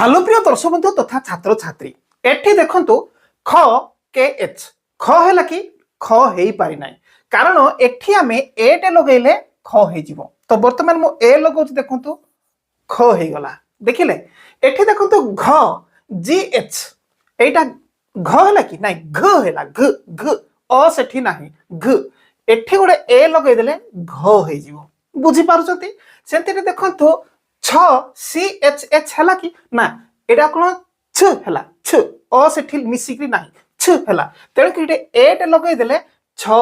Hello प्रिय दर्शक बंधु तथा छात्र छात्री एठी देखंतु ख के एच ख हैला कि ख हेई पारि नाही कारण एठी आमे ए टे लगेले ख हेई जिवो तो वर्तमान मो ए लगौछि देखंतु ख हेई गला देखिले एठी देखंतु घ जी एच एटा घ हैला कि नाही घ हैला घ घ अ सेठी नाही घ एठी गोटे ए लगै देले घ हेई जिवो बुझी पारुछंती सेंति देखंतु छ सी एच एच हैला कि ना एटा कोन छ हैला छ अ सेठी मिसिकरी नाही छ हैला तेण कि ए टे लगै देले छ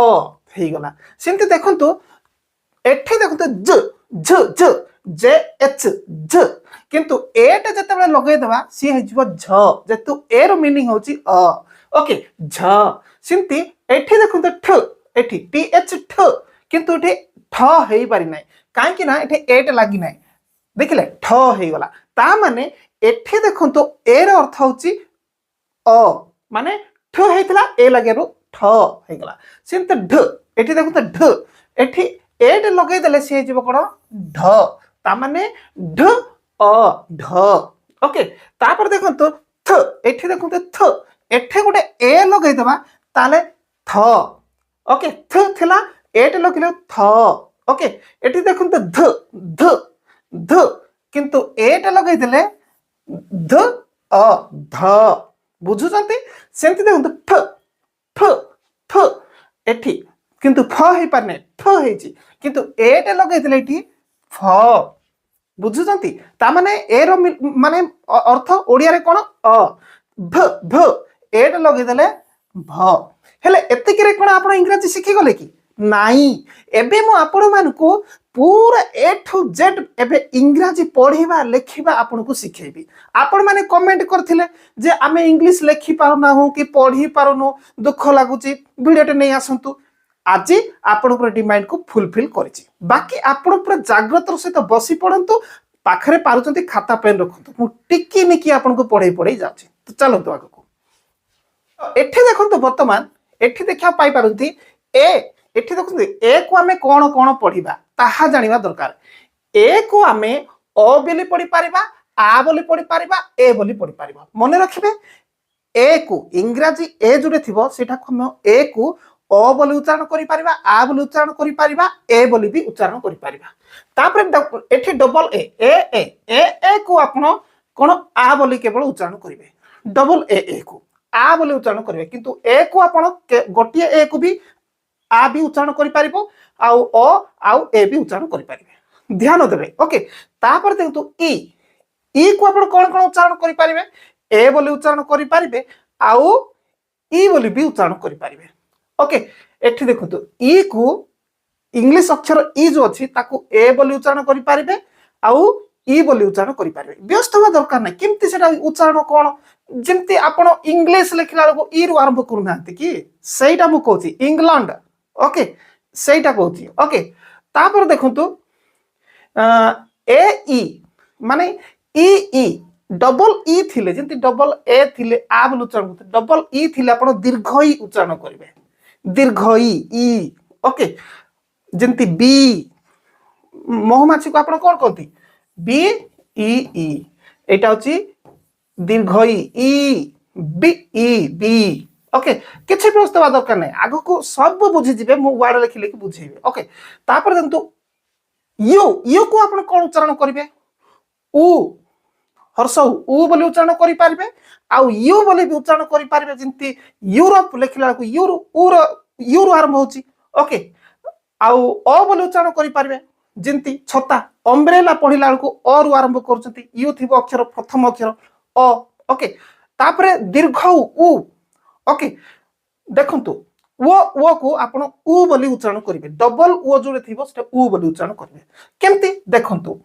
हेई गला सेंति देखंतु एठी देखंतु ज ज ज जे एच ज किंतु ए टे जते बेले लगै देबा सी हे जिवो झ जेतु ए रो मीनिंग होची अ ओके झ सेंति एठी देखंतु ठ एठी टी एच ठ किंतु एठी ठ हेई पारि नाही काहे कि ना एठी ए टे लागि नाही देखिले ठ हेई गला ता माने एठी देखंतु ए रो अर्थ होची अ माने ठ हेइतला ए लागेरो ठ हेई गला सेंत ढ एठी देखंतु ढ एठी ए टे लगै देले से जीव कोन ढ ता माने ढ अ ढ ओके तापर देखंतु थ एठी देखंतु थ एठी गोटे ए लगै देबा ताले थ ओके थ थिला ए टे लगिले थ ओके एठी देखंतु ध ध ध किंतु ए टे लगै देले ध अ ध बुझुचंती सेंति देखंतु फ फ फ एठी किंतु फ हेई पारने फ हेची किंतु ए टे लगै देले एठी फ बुझुचंती ता माने ए रो माने अर्थ ओडिया रे कोन अ भ भ ए टे लगै देले भ हेले एतिकी रे कोन आपण इंग्रजी सिखि गले कि नाई एबे मो आपण मानको पूरा ए टू जेड एबे इंग्रजी पढ़िबा लेखिबा आपन को सिखेबी आपण माने कमेंट करथिले जे आमे इंग्लिश लेखि पारो ना हो कि पढ़ी पारोनो दुख लागुची वीडियोटे नै आसंतु आज आपण पर डिमांड को फुलफिल करछि बाकी आपण पर जागृतर सहित बसी पड़ंतु पाखरे पारुचंती खाता पेन रखंतु मु टिकी निकी आपण को पढ़ै पढ़ै जाउछि तो चलंतु आगो को एठी देखंतु वर्तमान एठी देखा पाई पारंती ए एठी देखंतु ए को आमे कोन कोन पढ़िबा ताहा जानिबा दरकार ए को आमे अ बोली पढ़ी पारिबा आ बोली पढ़ी पारिबा ए बोली पढ़ी पारिबा मने रखिबे ए को इंग्रजी ए जोडे थिबो सेटा को हम ए को अ बोली उच्चारण करि पारिबा आ बोली उच्चारण करि पारिबा ए बोली भी उच्चारण करि पारिबा तापर एठी डबल ए ए ए ए को आपण कोन आ बोली केवल उच्चारण करिवे डबल ए को आ बोली उच्चारण करिवे किंतु ए को आपण गोटिए ए को भी आ भी उच्चारण करि पारिबो आउ अ आउ ए भी उच्चारण करि पारिबे ध्यान देबे ओके तापर देखंतु ई को आपण कोन कोन उच्चारण करि पारिबे ए बोली उच्चारण करि पारिबे आउ ई बोली भी उच्चारण करि पारिबे ओके एठी देखंतु ई को इंग्लिश अक्षर ई जो अछि ताकू ए बोली उच्चारण करि पारिबे आउ ई बोली उच्चारण करि पारिबे व्यस्त होवा दरकार नै किमति सेटा उच्चारण कोन जेमति आपण इंग्लिश लेखिला को ई रु आरंभ करू नांती कि सेटा मु कहूची इंग्लैंड ओके सेटा कहूची ओके तापर देखंतु ए ई माने ई डबल ई थिले जेंति डबल ए थिले आ बोली उच्चारण करते डबल ई थिले आपण दीर्घ ई उच्चारण करिवे दीर्घ ई ओके जेंति बी महुमाछी को आपण कोन कहती बी ई एटा होची दीर्घ ई बी ओके किछि प्रश्न दरकार नै आगो को सब बुझी जिवे मु वर्ड लिखि लिखि बुझेबे ओके तापर देखंतु यू को आपण कोन उच्चारण करिवे उ हर्षौ उ बोली उच्चारण करि पारिबे आ यू बोली भी उच्चारण करि पारिबे जिंति यूरोप लिखिला को यूरो आरंभ होची ओके आ अ बोली उच्चारण करि पारिबे जिंति छता अम्ब्रेला पढिला को अ रु आरंभ करचंती यू थिबो अक्षर प्रथम अक्षर अ ओके तापरे दीर्घ उ ओके देखंतु वो को आपण उ बोली उच्चारण करिवे डबल ओ जोड़े थिबो सेटा उ बोली उच्चारण करिवे केमति देखंतु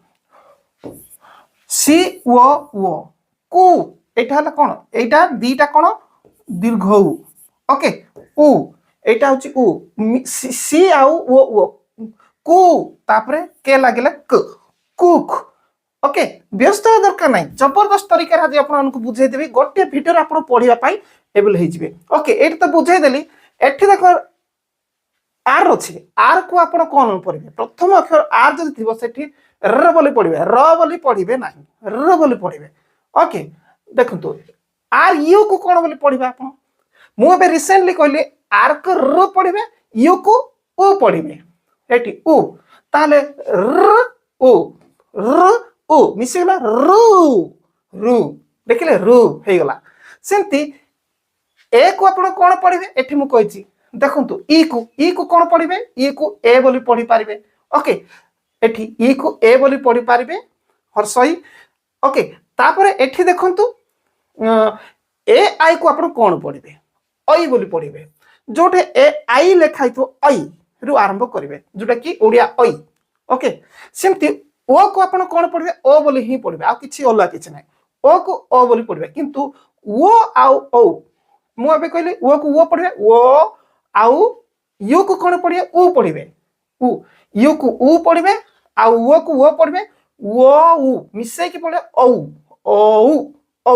सी वो कु एटा हला कोन एटा दीटा कोन दीर्घ उ ओके उ एटा होची उ सी आउ वो कु तापरे के लागिला क कुक ओके व्यस्त दरकार नै जबरदस्त तरीका आज आपन को बुझाई देबी गोटे वीडियो रे आपन पढिबा पई एबल हे जिवे ओके एट तो बुझाई देली एठी देखो आर अछि आर को आपन कोन पढिबे प्रथम अक्षर आर जदि थिबो सेठी र बोली पढिबे र बोली पढिबे नाही र बोली पढिबे ओके देखंतु आर यू को कोन बोली पढिबा आपण मु एबे रिसेंटली कहली आर को र पढिबे यू को ओ पढिबे एठी उ ताले र ओ मिसे गला रु रु देखिले रु हे गला सेंती ए को आपण कोन पढिबे एठी मु कहिची देखंतु ई को कोन पढिबे ई को ए बोली पढि पारिबे ओके एठी ई को ए बोली पढि पारिबे और सही ओके तापर एठी देखंतु ए आई को आपण कोन पढिबे आई बोली पढिबे जोटे ए आई लेखाई तो आई रु आरंभ करिवे जोटा कि ओडिया आई ओके सेमती ओ को आपण कोन पढिबे ओ बोली ही पढिबे आ किछि ओला किछि नै ओ को ओ बोली पढिबे किंतु ओ आउ ओ मु अबे कहले ओ को ओ पढिबे ओ आउ यू को कोन पढिबे उ पढिबे उ यू को उ पढिबे आउ ओ को ओ पढिबे ओ उ मिसे कि पढे ओ ओ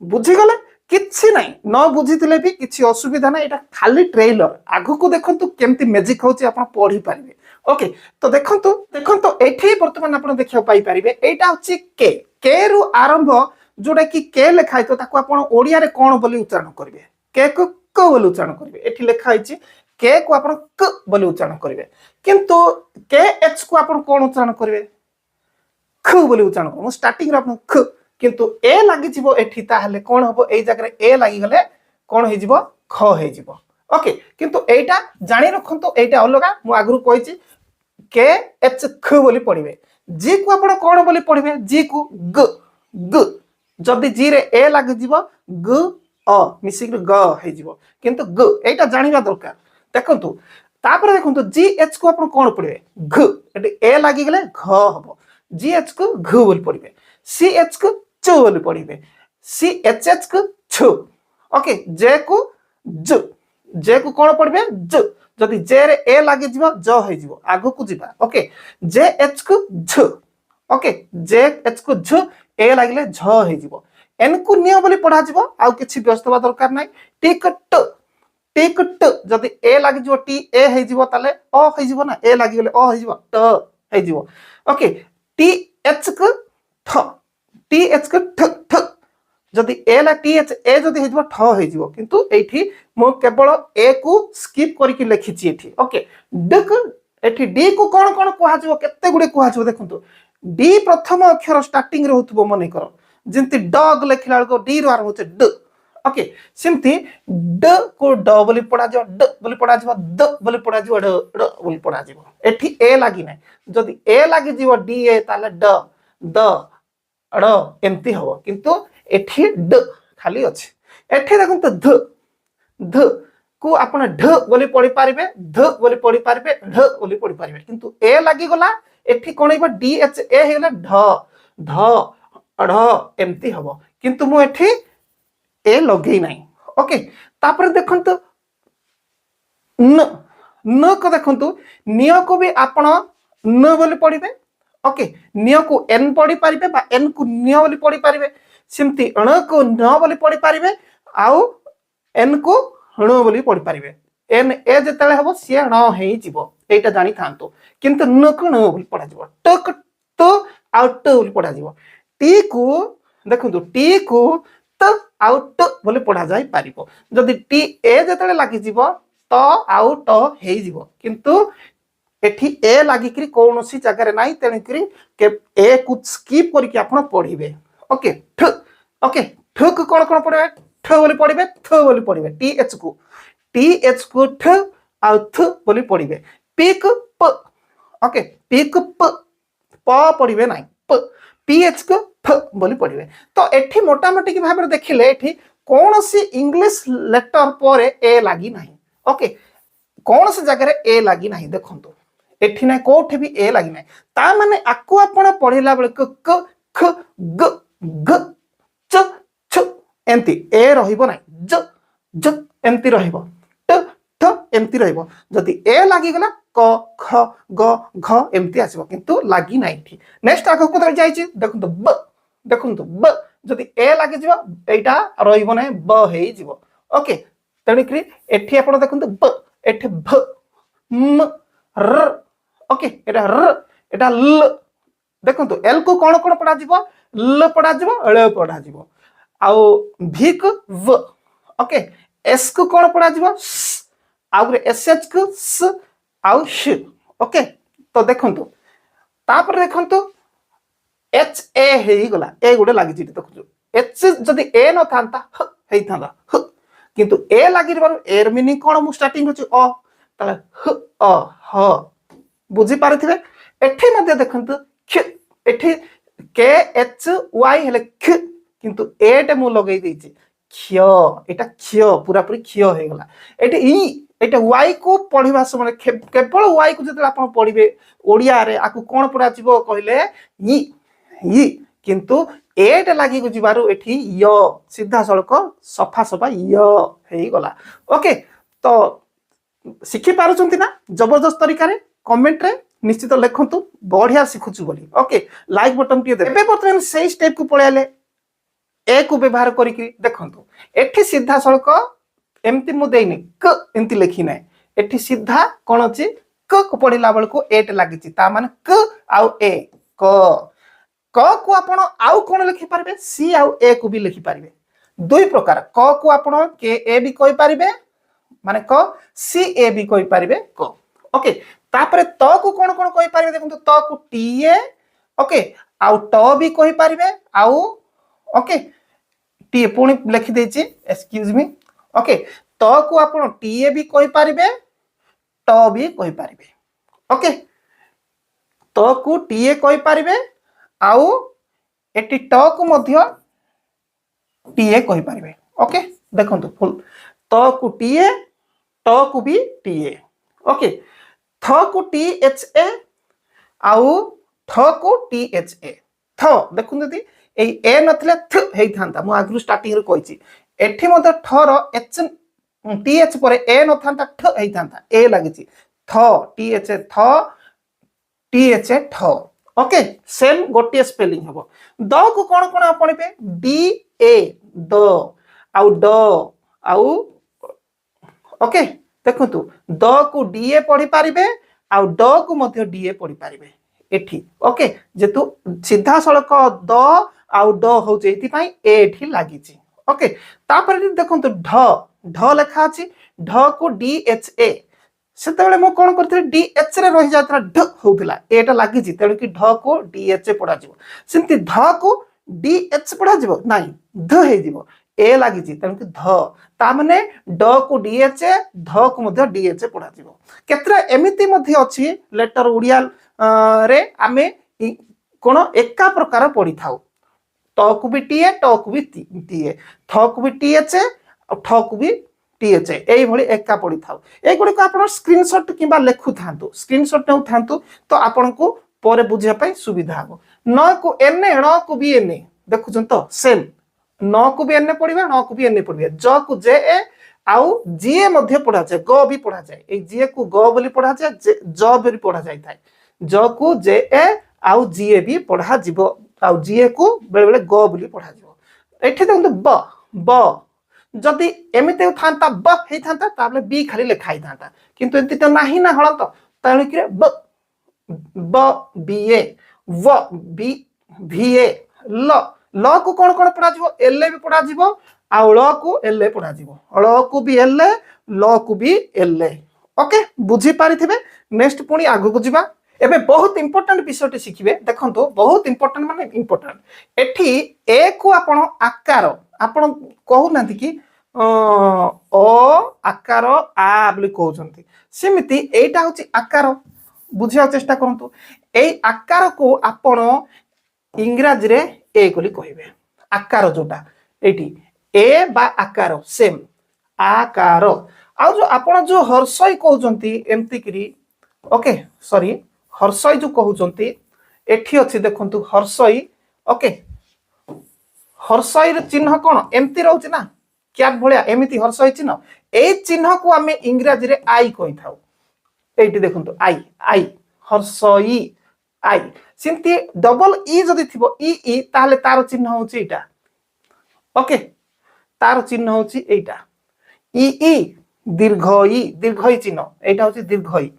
बुझी गले किछि नाही न बुझितिले भी किछि असुविधा नाही एटा खाली ट्रेलर आगु को देखंतु केमती मैजिक होची आपण पढी पारिबे ओके तो देखंतु एठी वर्तमान आपण देखियो पाई पारिबे एटा होची के रु आरंभ जोडा कि के लेखाय तो ताको आपण ओडिया रे कोन बोली उच्चारण करबे के को क बोली उच्चारण करबे एठी लेखा आइछि के को आपण क बोली उच्चारण करबे किंतु के एच को आपण कोन उच्चारण करबे ख बोली उच्चारण करबो स्टार्टिंग रे आपण ख किंतु ए लागि जिवो एठी ताहले कोन हबो एई जगह रे ए लागि गले कोन हे जिवो ख हे जिवो ओके किंतु एटा जानि रखंतो एटा अलगा मु आगरु कहिछि के एच ख बोली पढिबे जी को आपण कोन बोली पढिबे जी को ग ग जदी जी रे ए लागि जिवो ग अ मिसिक ग हे जिवो किंतु ग एटा जानिबा दरकार देखंतु तापर देखंतु जी एच को आपण कोन पढिबे घ एटी ए लागि गले घ हबो जी एच को घ बोली पढिबे सी एच को च बोली पढिबे सी एच को छ ओके जे को कोन पढिबे ज जदी जे रे ए लागि जिवो ज हे जिवो आगु को जिबा ओके जे एच को झ ओके जे एच को झ ए लागिले झ हे जिवो एन को निय बोली पढा जिवो आ किछि व्यस्त बा दरकार नै टिक ट जदी ए लागि जिवो टी ए हे जिवो ताले अ हे जिवो ना ए लागि गेले अ हे जिवो ट हे जिवो ओके टी एच को ठ टी एच को ठ ठ जदी ए ला टी एच ए जदी हे जिवो ठ हे जिवो किंतु एठी मो केवल ए को स्किप करिकि लेखिछि एठी ओके ड को एठी डी को कोन कोन कोहा जिवो केते गुडे कोहा जिवो देखंतु डी प्रथम अक्षर स्टार्टिंग रे होतबो मने करो जिंती डॉग लेखिला को डी रो आर होचे ड ओके सिमती ड को ड बोली पढा जो ड बोली पढा जो द बोली पढा जो ड ड बोली पढा जो एठी ए लागि नै जदी ए लागि जीव डी ए ताले ड द ड एमती हो किंतु एठी ड खाली अछि एठी देखन तो ध को आपण ढ बोली पढी पारिबे ध बोली पढी पारिबे ढ बोली पढी पारिबे किंतु ए लागि गला एठी कोन हेबा डी एच ए हेला ढ ध ढ एमती हो किंतु मु एठी ए लगे नाही ओके तापर देखंतु न न को देखंतु निय को भी आपण न बोली पढिबे ओके निय को एन पढी पारिबे बा एन को निय बोली पढी पारिबे सिमती अण को न बोली पढी पारिबे आउ एन को हण बोली पढी पारिबे एन ए जतले हबो से न हेई जिवो एटा जानि थांतो किंतु न को न बोली पढा जिवो ट क त आउट बोली पढा जिवो टी को देखंतु टी को त आउट बोली पढा जाई पारिबो जदी टी ए जतले लागि जिवो त आउट हेई जिवो किंतु एठी ए लागि करी कोनोसी जगह रे नाही तेन करी के ए को स्किप करी के आपण पढिबे ओके ठ को कोन कोन पढे ठ बोली पढिबे थ बोली पढिबे टी एच को ठ आ थ बोली पढिबे पी को प ओके पी को प पढिबे नाही प पी एच को फ बोली पढिबे तो एठी मोटा मोटी की भाबरे देखिले एठी कोनोसी इंग्लिश लेटर पर ए लागि नाही ओके कोनोसी जगह रे ए लागि नाही देखंतु एठी ना कोठे भी ए लागि नाही ता माने आकु आपण पढिला बेले क ख ग ग च छ एंती ए रहिबो नाही ज ज एंती रहिबो ट ठ एंती रहिबो जदी ए लागि गला क ख ग घ एंती आसीबो किंतु लागि नाही एठी नेक्स्ट आकु को जाईची देखंतु ब जदी ए लागि जिवो एटा रहिबो नाही ब हेई जिवो ओके तणी करी एठी आपण देखंतु ब एठी भ म र ओके एटा र एटा ल देखंतु एल को कोन कोन पढा जिवो ल पढ़ा जीवो ल पढ़ा जीवो आउ भी को व ओके एस को कौन पढ़ा जीवो स आउ एस एच को स आउ श ओके तो देखंतु तापर देखंतु एच ए हेई गला ए गुडे लागि छी देखु एच जदी ए न थांता ह हेई थांदा ह किंतु ए लागि बार एर मीनिंग कोन मु स्टार्टिंग होची अ ताले ह अ ह बुझी पारथिबे एठी मध्ये देखंतु ख एठी के एच वाई हेले ख किंतु ए टे मु लगै दैछि क्ष एटा क्ष पूरा पूरी क्ष हे गला एटे ई एटा वाई को पढिबा समय केवल वाई को जते आपण पढिबे ओडिया रे आकु कोन पढा जिवो कहिले ई किंतु एट लागि जिबारु एठी य सीधा सड़क सफा सफा य हेई गला ओके तो शिखि पारुचंती ना जबरदस्त तरीका रे कमेंट रे निश्चित लिखंतु बढ़िया शिखुछु बोली ओके लाइक बटन टिए देबे बर्तमान सेही स्टेप को पळेले ए को व्यवहार करिकि देखंतु एठी सीधा सड़क एमती मु देइनी क एमती लिखि नै एठी सीधा कोन अछि क को पढिला बेल को एट लागिछि ता माने क आउ ए क क को आपण आउ कोन लिखि पारबे सी आउ ए को भी लिखि पारबे दुई प्रकार क को आपण के ए भी कहि पारबे माने क सी ए भी कहि पारबे क ओके तापरे त को कोन कोन कहि पारबे देखंतु त को टी ए ओके आउ ट भी कहि पारबे आउ ओके टी पुणी लिखि देछि एक्सक्यूज मी ओके त को आपण टी ए भी कहि पारबे ट भी कहि पारबे ओके त को टी ए कहि पारबे आउ एटी ट को मध्य टीए कहि पारबे ओके देखंतु फुल त को टीए ट को भी टीए ओके थ को टी एच ए आउ थ को टी एच ए थ देखु जदी ए ए नथले थ हेई थांता मु आगु स्टार्टिंग रे कहिछि एठी मते ठ रो एच टी एच परे ए न थांता ठ हेई थांता ए लागिछि थ टी एच ए थ टी एच ए ठ ओके सेम गोटे स्पेलिंग हबो द को कोन कोन आपण पे डी ए द आउ ड आउ ओके देखंतु द को डी ए पढी पारिबे आउ ड को मध्य डी ए पढी पारिबे एठी ओके जेतु सीधा सड़क द आउ ड हो जेति पई ए एठी लागिछि ओके तापर देखंतु ढ ढ लेखा अछि ढ को डी एच ए सेतेबेले मो कोन करथि डी एच रे रहि जात्रा ढ होउतला एटा लागि छि तेणु कि ढ को डी एच ए पढा जिवो सिंति ध को डी एच पढा जिवो नाही ध हे जिवो ए लागि छि तेणु कि ध ता माने ड को डी एच ए ध को मध्य डी एच ए पढा जिवो केतरा एमिति मध्य अछि लेटर उडिया रे आमे कोन एका प्रकार पढि थाउ ट को भी टी ए ट को भी टी ए थ को भी टी एच ए ठ को भी टीएच एई भली एका पड़ी थाउ ए गुडी को आपण स्क्रीनशॉट किबा लेखु थांतु स्क्रीनशॉट नेउ थांतु तो आपण को परे बुझिया पई सुविधा हबो न को एन ण को भी एन देखुछन तो सेम न को भी एन पड़िबा न को भी एन पड़िबा ज को जे ए आउ जी ए मध्ये पढ़ा जाय ग भी पढ़ा जाय ए जी ए को ग बोली पढ़ा जाय ज भी पढ़ा जाय थाय ज को जे ए आउ जी ए भी पढ़ा जिवो आउ जी ए को बेले बेले ग बोली पढ़ा जिवो एठी देखंतु ब ब जदि एमिते थांता ब हे थांता ताबले बी खाली लिखाई थांता किंतु एंति त नाही ना हळंत ताळी कि ब ब बी ए व बी भी ए ल ल को कोन कोन पढा जिवो एल भी पढा जिवो आ ल को एल पढा जिवो ल को भी एल ल को भी एल ओके बुझी पारिथिबे नेक्स्ट पुनी आगु को जिबा एबे बहुत इंपोर्टेंट विषयटे शिखिबे देखंतो बहुत इंपोर्टेंट माने इंपोर्टेंट एठी ए को आपण आकार आपण कहू नांती कि ओ आकार आ बोली कहउछंती सेमिति एटा होची आकार बुझिया चेष्टा करंतु एई आकार को आपण इंग्रजी रे ए कोली कहिबे आकार जोटा एठी ए बा आकार सेम आकार आ जो आपण जो हर्षई कहउछंती एम्ति करी ओके सॉरी हर्षई जो कहउछंती एठी अछि देखंतु हर्षई ओके हर्षई रे चिन्ह कोन एम्ति रहउछि ना कैट भलिया एमिति हर्षई चिन्ह ए चिन्ह को आमे इंग्रजी रे आई कहि थाउ एठी देखंतु आई आई हर्षई आई सिंती डबल ई जदी थिबो ई ताले तार चिन्ह होछि एटा ओके तार चिन्ह होछि एटा ई दीर्घई चिन्ह एटा होछि दीर्घई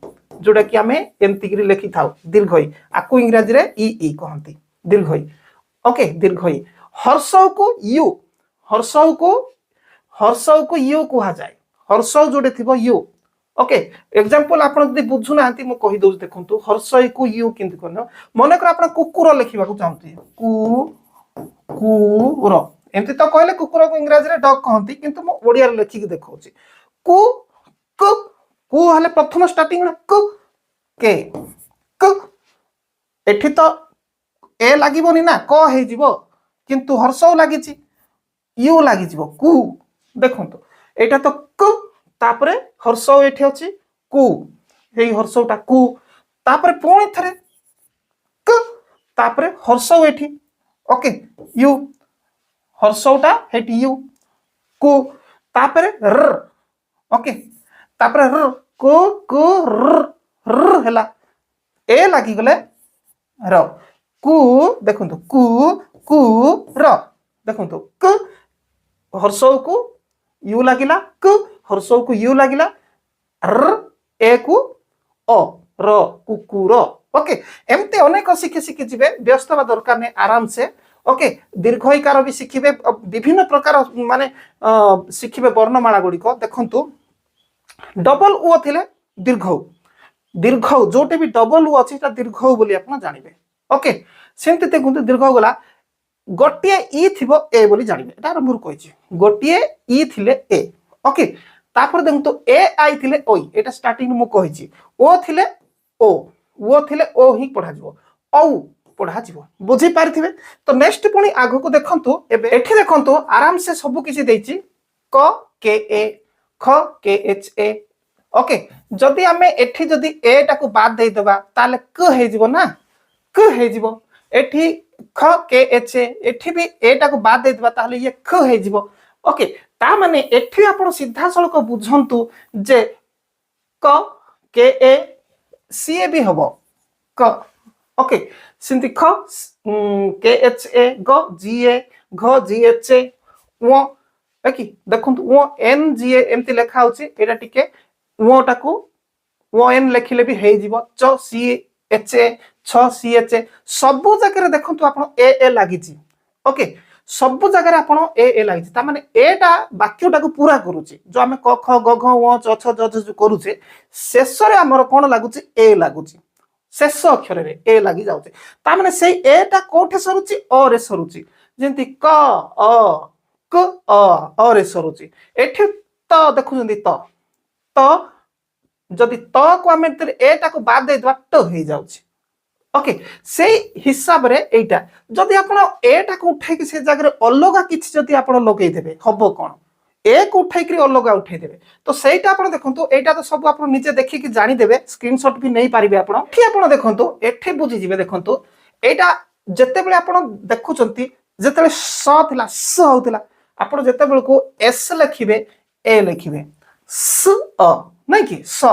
जोटा कि आमे एम्ति करी लिखि थाउ दीर्घई आकु इंग्रजी रे ई कहंती दीर्घई ओके दीर्घ ई हर्षव को यू हर्षव को यू कहा जाए हर्षव जोटे थिबो यू ओके एग्जांपल आपण जदि बुझु नांती मु कहि दउस देखंतु हर्षय को यू किंतु करनो मन कर आपण कुकुर लिखिबा को चाहंती कुकुर एमती तो कहले कुकुर को इंग्रजी रे डॉग कहंती किंतु मु ओडिया रे लिखि के देखौची कु कु कु हले प्रथम स्टार्टिंग कु के कु एठी तो ए लागिबोनी ना क हे जिवो किंतु हर्षव लागिची यू लागिजिवो कु देखंतु एटा तो कु तापरे हर्षव एठी अछि कु हेई हर्षवटा कु तापरे पुणी थरे कु तापरे हर्षव एठी ओके यू हर्षवटा हेठी यू कु तापरे र ओके तापरे र कु र हैला ए लागी गले र कु देखंतु कु र देखंतु कु हर्षव को यू लागिला कु हर्षव को यू लागिला र ए को अ र कुकुर ओके एमते अनेक शिखि शिखि जिवे व्यस्त बा दरकार ने आराम से ओके दीर्घ इकार भी शिखिबे विभिन्न प्रकार माने शिखिबे वर्णमाला गुडी को देखंतु डबल उ थिले दीर्घ जोटे भी डबल उ अछि ता दीर्घ बोली आपण जानिबे ओके सेमते देखंतु दीर्घ गला गोटिए ई थिबो ए बोली जानिबे एटा आरंभ कहि छी गोटिए ई थिले ए ओके तापर देखंतु ए आई थिले ओई एटा स्टार्टिंग मु कहि छी ओ थिले ओ थिले ओ ही पढा जिवो औ पढा जिवो बुझी पारथिबे तो नेक्स्ट पुनी आगो को देखंतु एबे एठी देखंतु आराम से सब किछि देछि क के ए ख के एच ए ओके जदी हमें एठी जदी ए टा को बाद दे देबा ताले क हे जिवो ना क हे जिवो एठी ख के एच ए एठी भी ए टा को बाद दे देबा ताले ये ख हे जिवो ओके ता माने एठी आपण सीधा सळक बुझंतु जे क के ए सी ए भी हबो क ओके सिंति ख के एच ए ग जी ए घ जी एच ए ओ ओके देखंतु ओ एन जी ए एमति लेखा होची एटा टिके ओ टाको ओ एन लेखिले भी हे जिवो च सी एच ए छ सी एच ए सब जगह देखंतु आपण ए लागि छी ओके सब जगह आपण ए लागि छी ता माने ए टा वाक्यटा को पूरा करूची जो हमें क ख ग घ ओ च छ ज ज करूचे शेष रे हमर कोन लागुची ए लागुची शेष अक्षर रे ए लागि जाउची ता माने सेई ए टा कोठे सरुची अ रे सरुची जेंति क अ रे सरुची एठी त देखु जंती त जदि त को हमें ए टा को बाद दे दवा ट हे जाउची ओके से हिसाब रे एटा जदि आपण ए टा को उठाई कि से जगह रे अलगा किछि जदि आपण लगेई देबे हबो कोन ए को उठाई कि अलगा उठाई देबे तो सेटा आपण देखंतु एटा तो सब आपण निजे देखि कि जानि देबे स्क्रीनशॉट भी नै पारिबे आपण एठी आपण देखंतु एठी बुझि जिवे देखंतु एटा जते बेले आपण देखुचंती जते स थिला स होतिला आपण जते बेले को एस लिखिबे ए लिखिबे स अ नै कि स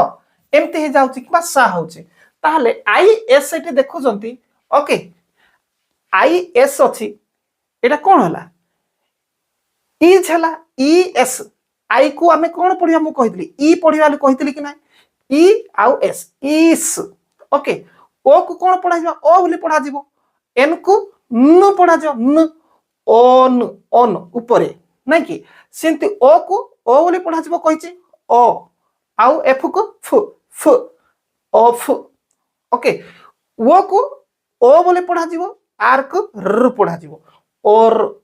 एमते हे जाउची कि बा सा होची ताहले आई एस एटी देखु जंती ओके आई एस अछि एटा कोन हला इज हला ई एस आई को हमें कोन पढिया मु कहितली ई पढिया कहितली कि नै ई आउ एस इस ओके ओ को कोन पढा जिवो ओ बोली पढा जिवो एन को न पढा जिवो न ओन ऊपरे नै कि सेंति ओ को ओ बोली पढा जिवो कहिची ओ आउ एफ को फ ऑफ ओके वो को ओ बोले पढ़ा जीवो आर को र पढ़ा जीवो और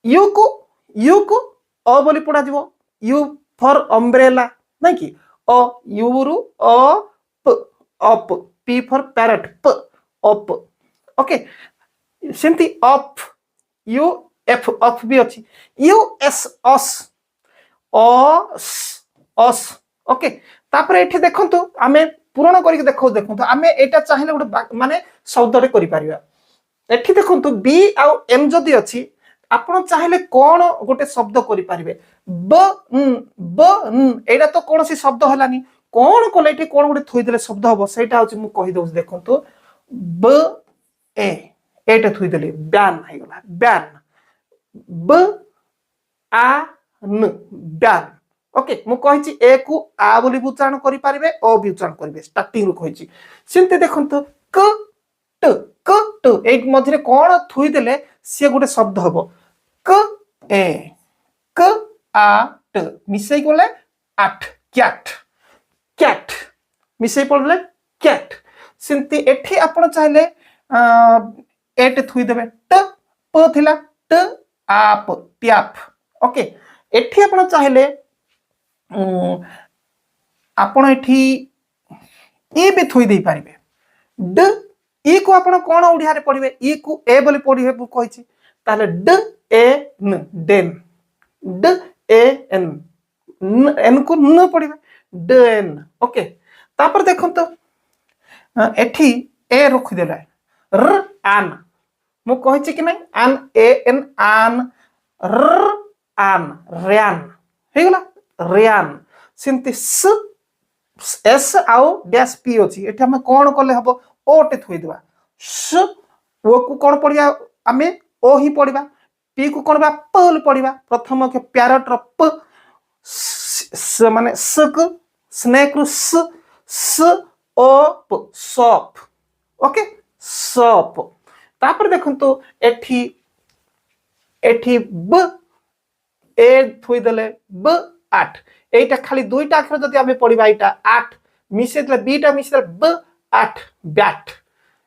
यू को ओ बोले पढ़ा जीवो यू फॉर अम्ब्रेला नहीं कि ओ यू रु अप पी फॉर पैरट प अप ओके सेंती अप यू एफ अफ भी अछि यू एस अस ओके तापरे एठी देखंतु आमे पूर्ण करिक देखंतु आमे एटा चाहिले गोटे माने शब्दरे करि परिबा एठी देखंतु बी आ एम जदी अछि आपण चाहिले कोन गोटे शब्द करि परिबे ब एटा तो कोनसी शब्द हलानी कोन कोले एठी कोन गोटे थोइ देले शब्द हबो सेटा होछि मु कहि दउस देखंतु ब ए एटा थोइ देले ब्यान है गला ब्यान ब आ न ब्यान ओके मु कहिची ए को आ बोली उच्चारण करि पारिबे ओ भी उच्चारण करिवे स्टार्टिंग रो कहिची सेंते देखंतु क ट क ट एट मझे कौन थुई देले सी गोटे शब्द हम क ए क आ ट मिसई गले आठ क्याट क्याट मिसई पड़े क्याट सेमती एठी आपण चाहले एट थुई देबे ट प थिला ट आप ट्याप ओके एठी आपण चाहले आपण एठी ई भी थुई दे पारिबे ड ई को आपण कोन ओडिया रे पढिबे ई को ए बोली पढिबे बु कहिछि ताले ड ए न डेन ड ए एन एन को न पढिबे ड एन ओके तापर देखन तो एठी ए रखि देला र आन मु कहिछि कि नै आन ए एन आन र आन रियान हे गेला रियान सिंति स एस आउ डैश पी अछि एठी हम कोन करले हबो ओ टे थुई देबा स ओ को कोन पढिया हमें ओ ही पढिबा पी को कोन बा पल पढिबा प्रथम के प्यारट र प स माने स को स्नेक रु स ओ प सॉप ओके सॉप तापर देखन तो एठी एठी ब ए थुई देले ब 8 एटा खाली दुईटा अक्षर जदि आमे पढिबा एटा 8 मिसे देले बीटा मिसे देले ब 8 बैट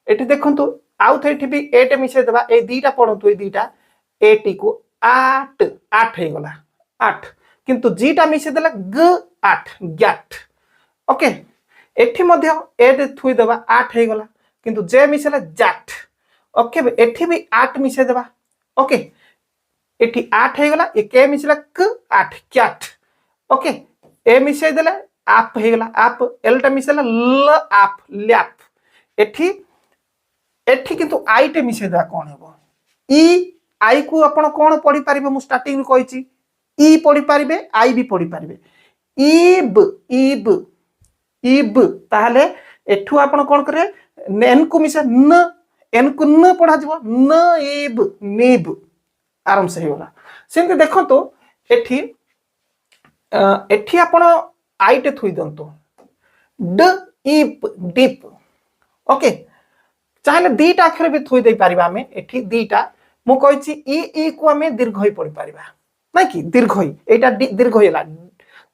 एठी देखन तो आउ थेठी भी एटे मिसे देबा ए दीटा पढंतु ए दीटा एटी को 8 8 हे गला 8 किंतु जीटा मिसे देला ग 8 गैट ओके एठी मध्ये एटे थुई देबा 8 हे गला किंतु जे मिसेला जैट ओके एठी भी 8 मिसे देबा ओके एठी 8 हे गला ए के मिसेला क 8 कैट ओके ए मिसे देले आप हे गला आप एल टा मिसेला ल आप लैप एठी एठी किंतु आई टे मिसे देबा कोन हेबो ई आई को आपण कोन पढी पारिबे मु स्टार्टिंग रू कहिछि ई पढी पारिबे आई भी पढी पारिबे ईब ताहले एठू आपण कोन करे एन को मिसे न एन को न पढा जबो न ईब नीब आराम से होला सेंते देखो तो एठी एठी आपण आई टे थुई दंतो ड ईप डीप ओके चाहे दीटा अक्षर भी थुई दे पारिबा हमें एठी दीटा मु कहिछि ई को हमें दीर्घई पढी पारिबा नै कि दीर्घई एटा दीर्घई होला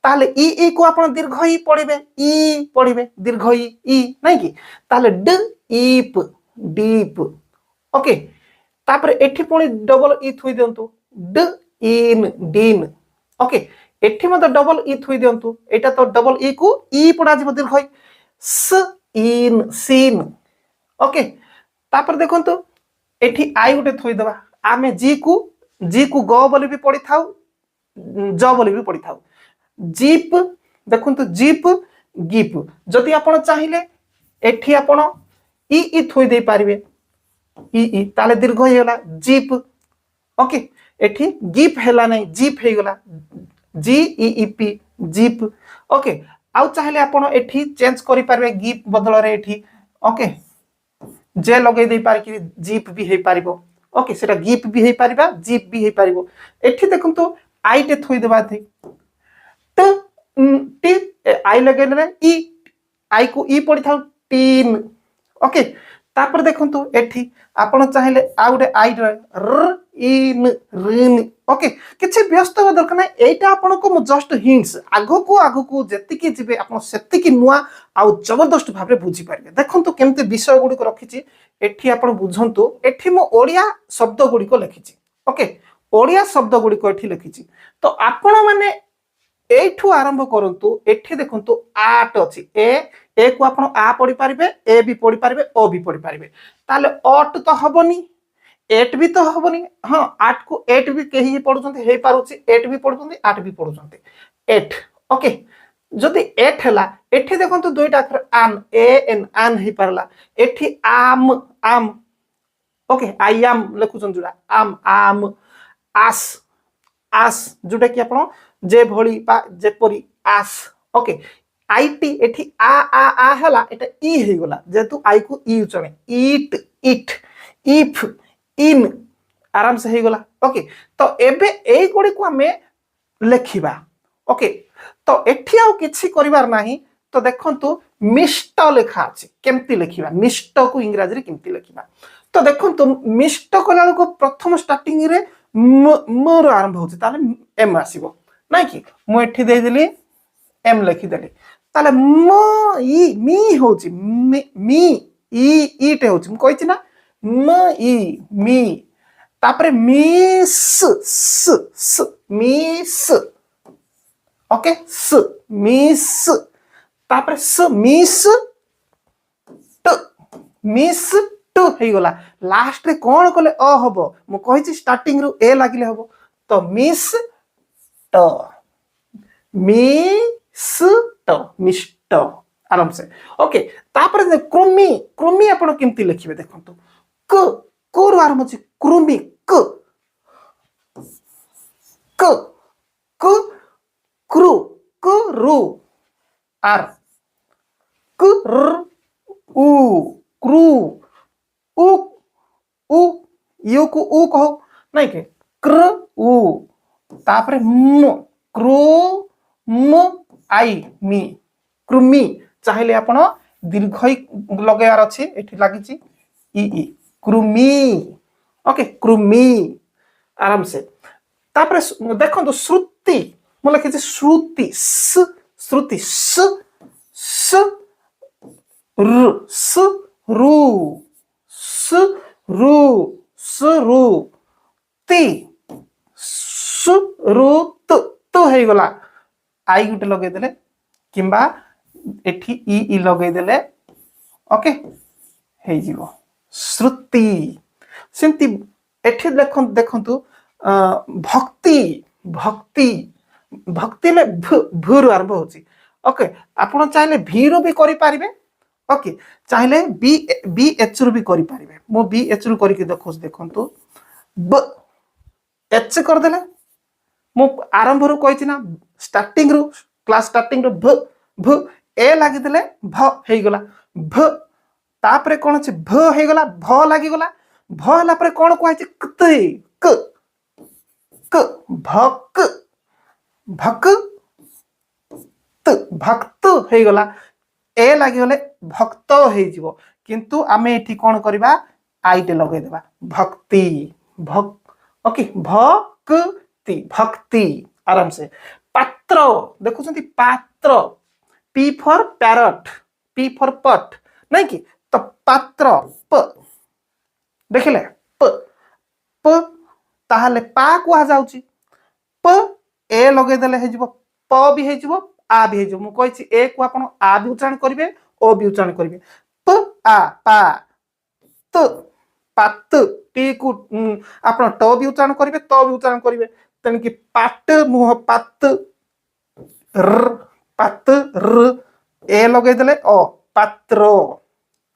ताले ई को आपण दीर्घई पढिबे ई पढिबे दीर्घई ई नै कि ताले ड ईप डीप ओके तापर एठी पुणी डबल ई थुई दियंतु ड इन डीन ओके एठी मते डबल ई थुई दियंतु एटा तो डबल ई को ई पढा जिवो दीर्घई स इन सीन ओके तापर देखंतु एठी आई गुटे थोई दबा आमे जी को ग बोली भी पढ़ी थाउ ज बोली भी पढ़ी थाउ जीप देखंतु जीप गिप जदि आपण चाहिले एठी आपण ई थोई दे पारिबे ई ताले दीर्घ हे गला जीप ओके एठी गिप हेला नै जीप हे गला जी ई पी जीप ओके आउ चाहिले आपण एठी चेंज करि पारबे गिप बदल रे एठी ओके जे लगे दे पार कि जीप भी हे पारिबो ओके सेटा गिप भी हे पारिबा जीप भी हे पारिबो एठी देखंतु आई टे थोई देबा थी ट टी आई लगे ने ई आई को ई पड़ी थाउ टीन ओके तापर देखंतु एठी आपण चाहिले आ गुटे आई र इन रिन ओके किछि व्यस्त हो दरकार नै एटा आपण को मु जस्ट हिंट्स आगो को जेति की जिबे आपण सेति की नुआ आ जबरदस्त भाबरे बुझी पारबे देखंतु केमते विषय गुडी को रखिछि एठी आपण बुझंतु एठी मु ओडिया शब्द गुडी को लिखिछि ओके ओडिया शब्द गुडी को एठी लिखिछि तो आपण माने एठू आरंभ करंतु एठी देखंतु आट अछि ए को आपण आ पढी पारिबे ए भी पढी पारिबे ओ भी पढी पारिबे ताले अट तो हबनी एट भी तो हबनी हां आठ को एट भी केही पढुचंती हे पारुची एट भी पढुचंती आठ भी पढुचंती एट ओके जदि एट हला एठी देखंतु दुईटा अक्षर आन ए एन आन हे परला एठी आम आम ओके आई एम लिखुचन जुडा आम आस आस जुडा कि आपण जे भली पा जेपरी आस ओके आईटी एठी आ हला एटा ई हे गला जेतु आई को ई उचने ईट इट इफ इन आराम से हे गला ओके तो एबे एई गुडी को हमें लेखिबा ओके तो एठी आउ किछि करिवार नाही तो देखंतु मिष्ट लिखा अछि केमती लिखिबा मिष्ट को इंग्रजी रे केमती लिखिबा तो देखंतु मिष्ट कला को प्रथम स्टार्टिंग रे म रो आरंभ होछि ताले एम आसीबो नै कि मु एठी दे देली एम लिखि देली ताले म ई मी होछि मी ई टे होछि मु कहिछि ना म ई मी तापरे मिस स स मिस ओके स मिस तापरे स मिस टू हे गला लास्ट रे कोन कोले अ हबो मु कहिछि स्टार्टिंग रु ए लागिले हबो तो मिस ट मिस ट मिष्ट आराम से ओके तापरे कृमि कृमि आपण केमती लिखिबे देखंतु क को रु आरंभ अछि कृमि क क क क्रू क्रू आर क र उ क्रू उ उ यो को उ कहो नहीं के क्र उ तापरे म क्रू म आई मी कृमि चाहिले आपण दीर्घ लगायार अछि एठी लागिछि ई कृमि ओके कृमि आराम से तापरे देखंतु श्रुति मु लिखिछि श्रुति स श्रुति स स रु स रु ति रु तो हे गला आई गुटे लगे देले किंबा एठी ई लगे देले ओके हे जीवो श्रुति सेमती एठी देखंतु भक्ति भक्ति भक्ति ले भ रु आरंभ होची ओके आपण चाहिले भी रो भी करि पारिबे ओके चाहिले बी एच रु भी करि पारिबे मो बी एच रु करि के देखंतु ब एच कर देले मो आरंभ रु कहिछि ना स्टार्टिंग रु क्लास स्टार्टिंग रु भ ए लागि देले भ हे गला भ तापरे कोन अछि भ हे गला भ लागि गला भ हला परे कोन कहै छै क क भक भक त भक्त हे गला ए लागि गले भक्त हे जीवो किंतु आमे एठी कोन करबा आईटे लगे देबा भक्ति भक ओके भक्ति भक्ति आराम से पात्र देखु छंती पात्र P for parrot P for पट नहीं कि तो पात्र प देखिले प प ताहले पा को जाउची प ए लगे देले हे जीवो प भी हे जीवो आ भी हे जीवो मु कहिछि ए को आपण आ भी उच्चारण करिवे ओ भी उच्चारण करिवे प आ पा त पात टी को आपण ट भी उच्चारण करिवे त भी उच्चारण करिवे तन कि पाट मुह पात र ए लगे देले ओ पात्र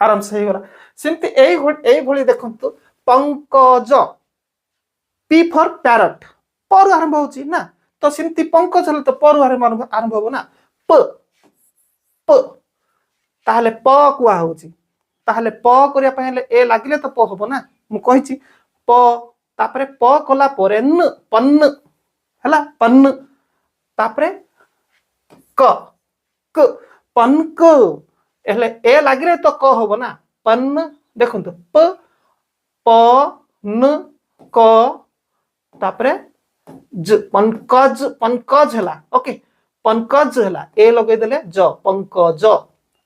आराम से हे गला सिंती ए भली देखंतु पंकज पी फॉर पैरट पर आरंभ होची ना तो सिंती पंकज हले तो पर आरंभ हो ना प प ताहले प कुआ होची ताहले प करिया पहले ए लागिले तो प होबो ना मु कहिची प तापरे प कला परे न पन्न हला पन्न तापरे क क पनक एले ए लागिले तो क होबो ना पन्न देखंतु प प न क तापरे ज पंकज पंकज हला ओके पंकज हला ए लगे देले ज पंकज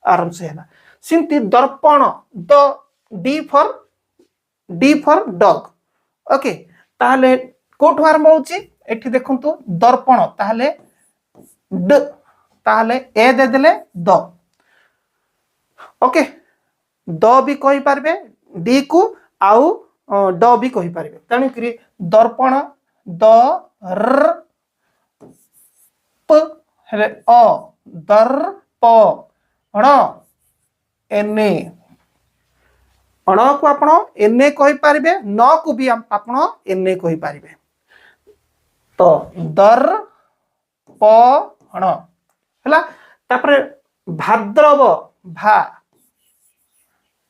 आराम से हला सिंती दर्पण the D for dog okay ताहले कोठ आरंभ होची एठी देखंतु दर्पण ताहले ड ताहले ए दे देले द ओके द भी कहि पारबे डी को आउ ड भी कहि पारबे तणी करी दर्पण द र प हेले अ दर प अण एने अण को आपण एने कहि पारबे न को भी आपण एने कहि पारबे तो दर प अण हला तापरे भाद्रव भा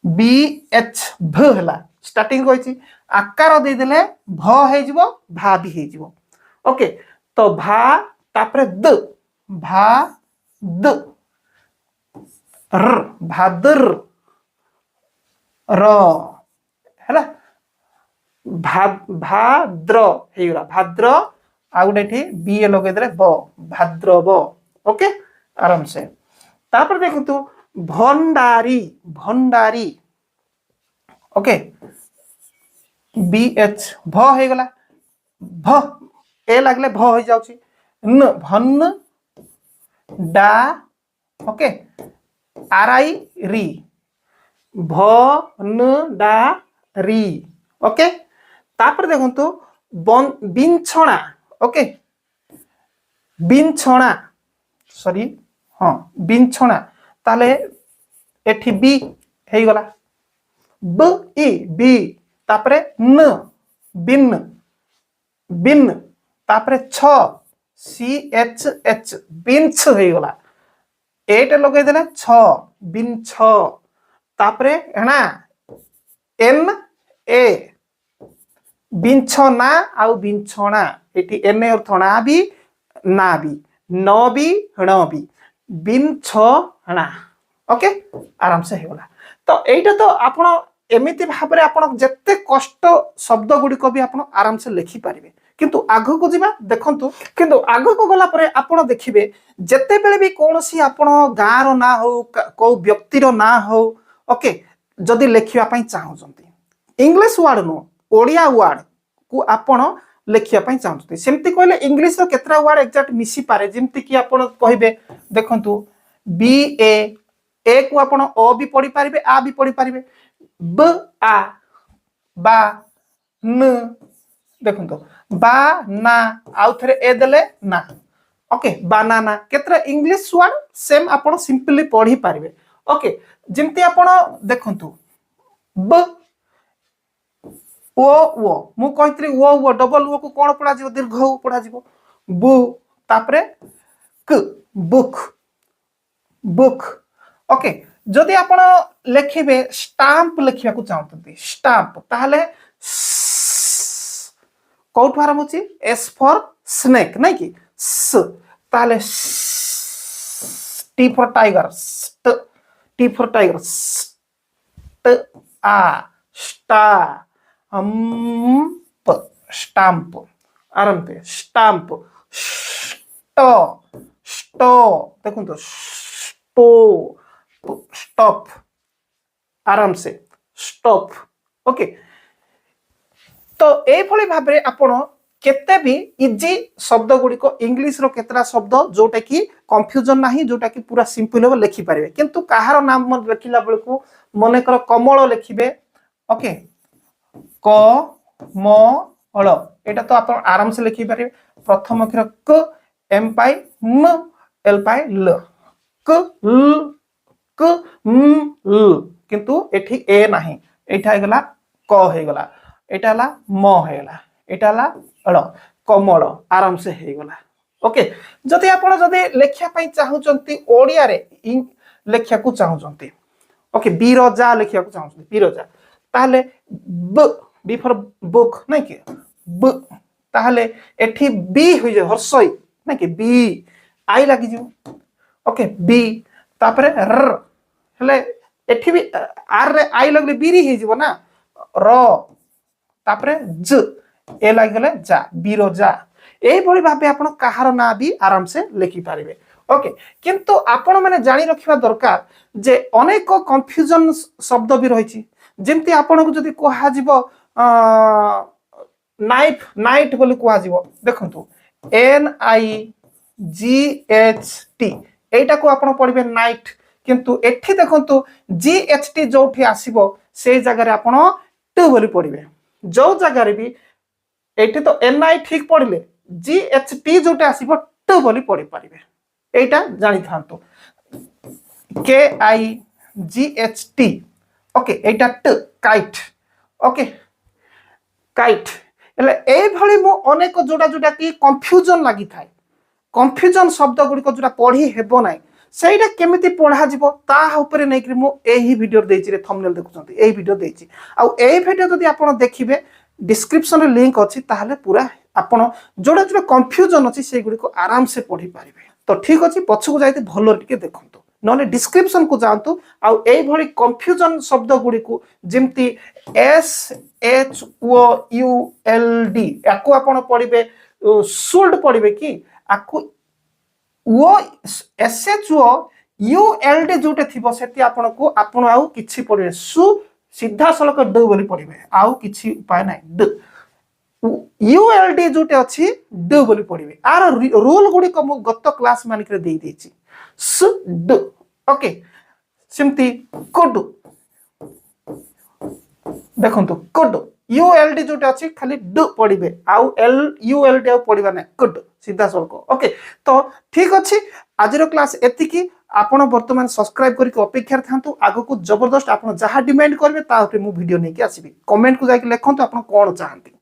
बी एच भ हला स्टार्टिंग कहिछि आकार दे देले भ हे जिवो भा भी हे जिवो ओके तो भा तापरे द भा द र भाद्र र हैला भाद्र हे गला भाद्र आ गोटे एठी बी ए लगे देले ब भाद्रव ओके आराम से तापर देखंतु भंडारी भंडारी ओके बी एच भ हे गला भ ए लागले भ हो जाउची न भन डा ओके आर आई री भ न डा री ओके तापर देखंतु बिंछणा ओके बिंछणा सॉरी हाँ बिंछणा ताले एठी बी हे गला ब ई बी तापरे न बिन बिन तापरे छ सी एच एच बिंछ हे गला एटे लगे देले छ बिंछ तापरे एना एन ए बिंछना आउ बिंछणा एठी एन अर्थ ना भी ना भी न भी हण भी बिंछणा ओके आराम से हे गला तो एटा तो आपण एमिति भाबरे आपण जत्ते कष्ट शब्द गुडी को भी आपण आराम से लिखि पारिबे किंतु आगो को जिबा देखंतु किंतु आगो को गला परे आपण देखिबे जत्ते बेले भी कोनोसी आपण गाँर ना हो को व्यक्ति रो ना हो ओके जदि लिखिबा पई चाहउचंती इंग्लिश वर्ड नो ओडिया वर्ड को आपण लिखिबा पई चाहउचंती सेमति कहले इंग्लिश रो केतरा वर्ड एग्जैक्ट मिसी पारे जेमति कि आपण कहिबे देखंतु बी ए को आपण ओ भी पढ़ी पारिबे आ भी पढ़ी पारिबे ब आ बा न देखंतु बा ना आउ थरे ए देले ना ओके बनाना केतरा इंग्लिश वर्ड सेम आपण सिंपली पढ़ी पारिबे ओके जेमति आपण देखंतु ब ओ मु कहतरी ओ डबल ओ को कोन पढ़ा जिवो दीर्घ ओ पढ़ा जिवो बु तापरे क बुक बुक ओके जदि आपण लिखिबे स्टाम्प लिखिबा को चाहतंती स्टाम्प ताहले कोठु आरंभ होची एस फॉर स्नेक नहीं कि स ताहले T for tiger T for tiger ट आ स्टा स्टाम्प आराम पे स्टाम्प स्टो देखो तो स्टो स्टॉप आराम से स्टॉप ओके तो ए भली भाबरे आपण केते भी इजी शब्द गुडी को इंग्लिश रो केतरा शब्द जोटा कि कंफ्यूजन नाही जोटा कि पूरा सिंपल हो लिखि पारिबे किंतु काहार नाम मन लिखिला बेल को मने कर कमल लिखिबे ओके क म अळ एटा तो आपण आराम से लिखि पारिबे प्रथम अक्षर क एम पाई म एल पाई ल क ल क म ल किंतु एठी ए नाही एठा हे गला क हे गला एटा ला म हे गला एटा ला अळ कमल आराम से हे गला ओके जदि आपण जदि लेखिया पई चाहुचंती ओडिया रे लेखिया को चाहुचंती ओके बीरजा लेखिया को चाहुचंती बीरजा ताहले बी फॉर बुक नहीं कि ब ताहले एठी बी होई जे हर्षई नहीं कि बी आई लागी जो ओके बी तापरे र हेले एठी भी आर रे आई लगले बीरी हे जीवो ना र तापरे ज ए लागले जा बीरजा एई भली भाबे आपण काहार ना भी आराम से लिखि पारिबे ओके किंतु आपण माने जानि रखिबा दरकार जे अनेक कंफ्यूजन शब्द भी रहिछि जेमति आपण को जदी कोहा जीवो नाइफ नाइट बोली कोहा जीवो देखंतु एन आई जी एच टी एटा को आपण पढिबे नाइट किंतु एठी देखंतु जी एच टी जोठी आसीबो से जगह रे आपण ट बोली पढिबे जो जगह रे भी एठी तो एन आई ठीक पढिले जी एच टी जोटा आसीबो ट बोली पढि पारिबे एटा जानि थांतो के आई जी एच टी ओके एटा ट काइट ओके काइट एले ए भली मो अनेक जोडा जोडा की कंफ्यूजन लागि थाए कंफ्यूजन शब्द गुडी को जोडा पढी हेबो नाही सेइडा केमिति पढा जिवो ता ऊपर नै कि मो एही वीडियो देछि रे थंबनेल देखुछंती एही वीडियो देछि आ एही वीडियो जदी आपण देखिबे डिस्क्रिप्शन रे लिंक अछि ताहले पूरा आपण जोडा जोडा कंफ्यूजन अछि सेइ गुडी को आराम से पढी पारिबे तो ठीक अछि पछकु जाइते भलो टिके देखंतु नले डिस्क्रिप्शन को जातु आउ एई भली कंफ्यूजन शब्द गुडी को जेमती S H O U L D याकू आपण पढिबे शुड पढिबे कि आकू ओ S H O U L D जोटे थिबो सेति आपण को आपण आउ किछि पढिबे सु सीधा सलक ड बोली पढिबे आउ किछि उपाय नै ड यूएलडी जोटे अछि ड बोली पढिबे आर रूल गुडी को मु गत क्लास मानिक रे देई देछि स ड ओके सिमती कोड देखंतु कोड यूएलडी जोटे अछि खाली ड पढिबे आउ एल यूएलडी आउ पढिबा नै कोड सीधा सलक ओके तो ठीक अछि आजिरो क्लास एतिकी आपण वर्तमान सब्सक्राइब करके अपेक्षा थांतु आगो को जबरदस्त आपण जहा डिमांड करबे ता ऊपर मु वीडियो नै के आसीबी कमेंट को जाके लिखंतु आपण कोन चाहंती।